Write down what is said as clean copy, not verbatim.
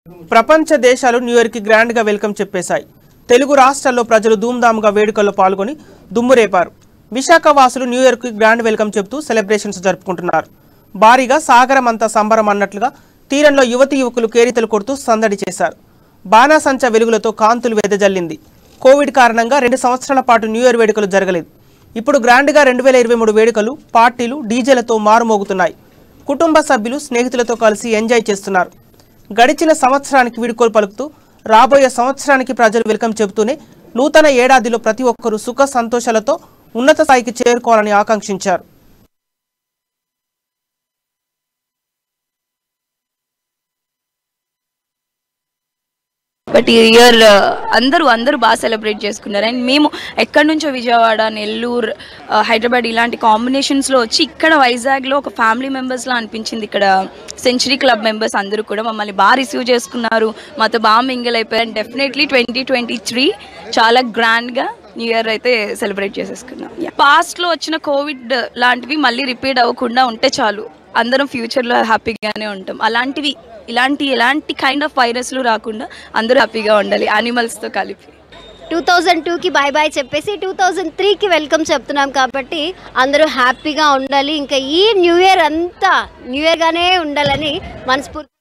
ప్రపంచ దేశాలు new year కి గ్రాండ్ గా వెల్కమ్ చెప్పేశాయి. తెలుగు రాష్ట్రాల్లో ప్రజలు ధూమ్ధామ్గా వేడుకల్లో పాల్గొని దుమ్మురేపారు. విశాఖ వాసులు న్యూ ఇయర్ కి గ్రాండ్ వెల్కమ్ చెప్తూ సెలబ్రేషన్స్ జరుపుకుంటున్నారు. భారీగా సాగరం అంతా సంబరం అన్నట్లుగా తీరంలో యువతీ యువకులు కేరితలు కొడుతూ సందడి చేశారు. బాణాసంచా వెలుగులతో కాంతులు వెదజల్లింది. కోవిడ్ కారణంగా 2 సంవత్సరాల పాటు న్యూ ఇయర్ వేడుకలు జరగలేదు. ఇప్పుడు గ్రాండ్గా 2023 వేడుకలు పార్టీలు డీజేలతో మారుమోగుతున్నాయి. కుటుంబ సభ్యులు స్నేహితులతో కలిసి ఎంజాయ్ చేస్తున్నారు. గడిచిన సంవత్సరానికి వీడ్కోలు పలుకుతూ రాబోయే సంవత్సరానికి ప్రజలు వెల్కమ్ చెబుతూనే నూతన ఏడాదిలో ప్రతి ఒక్కరూ సుఖ సంతోషాలతో ఉన్నత స్థాయికి చేరుకోవాలని ఆకాంక్షించారు. బట్ ఈ ఇయర్ అందరూ బాగా సెలబ్రేట్ చేసుకున్నారు. అండ్ మేము ఎక్కడి నుంచో విజయవాడ, నెల్లూరు, హైదరాబాద్ ఇలాంటి కాంబినేషన్స్లో వచ్చి ఇక్కడ వైజాగ్లో ఒక ఫ్యామిలీ మెంబర్స్లా అనిపించింది. ఇక్కడ సెంచరీ క్లబ్ మెంబర్స్ అందరూ కూడా మమ్మల్ని బాగా రిసీవ్ చేసుకున్నారు, మాతో బాగా మింగిల్ అయిపోయారు. అండ్ డెఫినెట్లీ 2023 చాలా గ్రాండ్గా న్యూ ఇయర్ అయితే సెలబ్రేట్ చేసేసుకున్నాం. పాస్ట్లో వచ్చిన కోవిడ్ లాంటివి మళ్ళీ రిపీట్ అవ్వకుండా ఉంటే చాలు, అందరం ఫ్యూచర్లో హ్యాపీగానే ఉంటాం. ఎలాంటి కైండ్ ఆఫ్ వైరస్లు రాకుండా అందరూ హ్యాపీగా ఉండాలి యానిమల్స్తో కలిపి. 2002కి బాయ్ బాయ్ చెప్పేసి 2003కి వెల్కమ్ చెప్తున్నాం కాబట్టి అందరూ హ్యాపీగా ఉండాలి. ఇంకా ఈ న్యూ ఇయర్ అంతా న్యూ ఇయర్గానే ఉండాలని మనస్ఫూర్తి